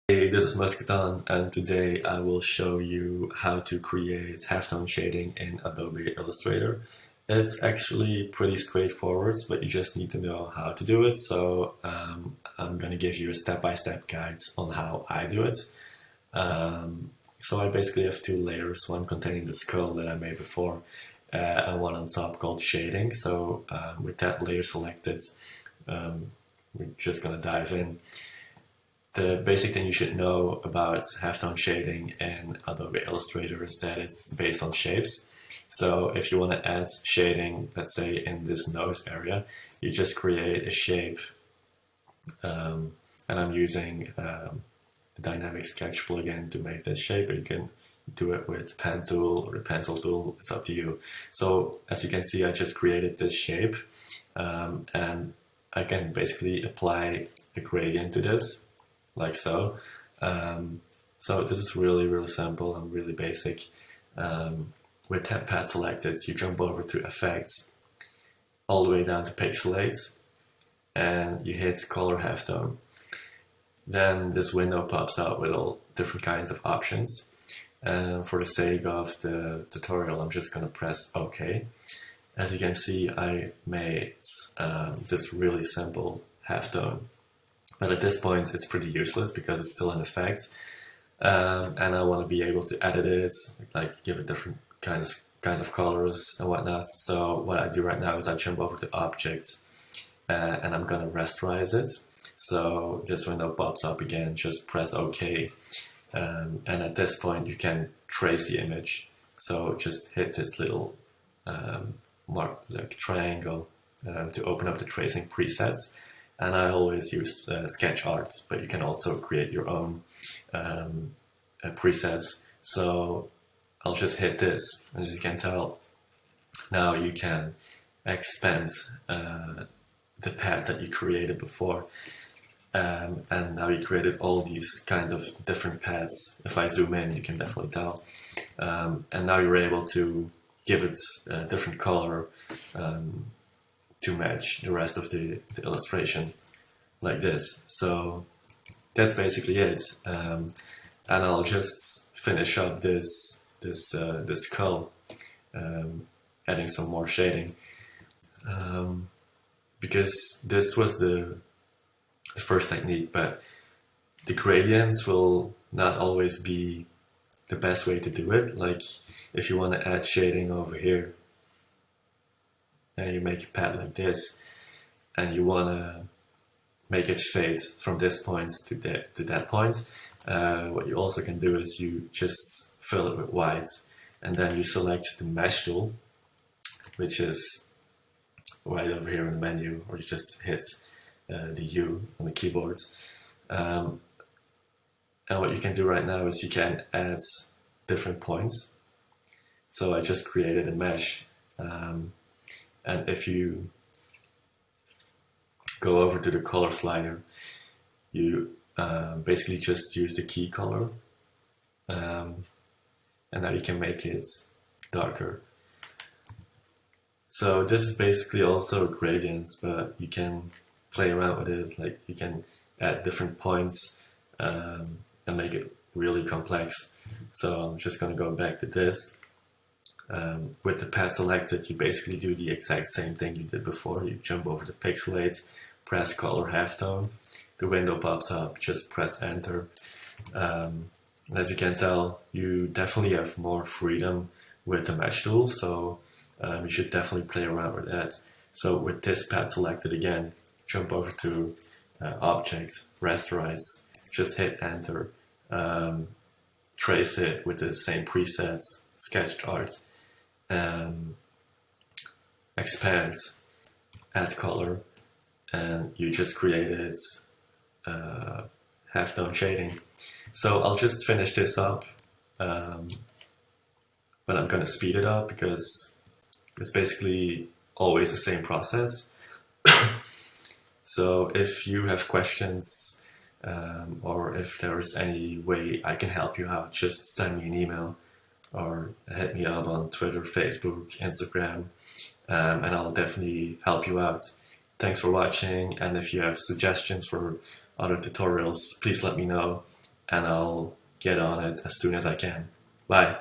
Hey, this is Musketon, and today I will show you how to create halftone shading in Adobe Illustrator. It's actually pretty straightforward, but you just need to know how to do it. I'm going to give you a step-by-step guide on how I do it. So I basically have two layers, one containing the skull that I made before, and one on top called shading. With that layer selected, we're just going to dive in. The basic thing you should know about halftone shading in Adobe Illustrator is that it's based on shapes. So if you want to add shading, let's say in this nose area, you just create a shape. And I'm using the dynamic sketch plugin to make this shape, but you can do it with the pen tool or the pencil tool, it's up to you. So as you can see, I just created this shape, and I can basically apply a gradient to this, like so. So this is really simple and really basic. With that pad selected, you jump over to Effects, all the way down to Pixelate, and you hit Color Halftone. Then this window pops out with all different kinds of options. And for the sake of the tutorial, I'm just going to press OK. As you can see, I made this really simple halftone. But at this point, it's pretty useless because it's still in effect. And I want to be able to edit it, like give it different kinds of colors and whatnot. So what I do right now is I jump over to Object, and I'm going to rasterize it. So this window pops up again, just press OK. And at this point, you can trace the image. So just hit this little mark, like triangle, to open up the tracing presets. And I always use sketch art, but you can also create your own presets. So I'll just hit this, and as you can tell, now you can expand the pad that you created before. And now you created all these kinds of different pads. If I zoom in, you can definitely tell. And now you're able to give it a different color to match the rest of the illustration, like this. So that's basically it. And I'll just finish up this skull, adding some more shading, because this was the first technique, but the gradients will not always be the best way to do it. Like if you want to add shading over here, and you make a pad like this, and you want to make it fade from this point to that point, what you also can do is you just fill it with white, and then you select the mesh tool, which is right over here in the menu, or you just hit the U on the keyboard. And what you can do right now is you can add different points. So I just created a mesh, and if you go over to the color slider, you basically just use the key color, and now you can make it darker. So this is basically also gradients, but you can play around with it. Like you can add different points and make it really complex. So I'm just going to go back to this. With the pad selected, you basically do the exact same thing you did before. You jump over to Pixelate, press Color Halftone. The window pops up, just press Enter. As you can tell, you definitely have more freedom with the mesh tool, so you should definitely play around with that. So with this pad selected again, jump over to Object, Rasterize, just hit Enter, trace it with the same presets, sketch art, expand, add color, and you just created halftone shading. So I'll just finish this up, but I'm going to speed it up because it's basically always the same process. So if you have questions, or if there's any way I can help you out, just send me an email or hit me up on Twitter, Facebook, Instagram, and I'll definitely help you out. Thanks for watching, and if you have suggestions for other tutorials, please let me know. and I'll get on it as soon as I can. Bye.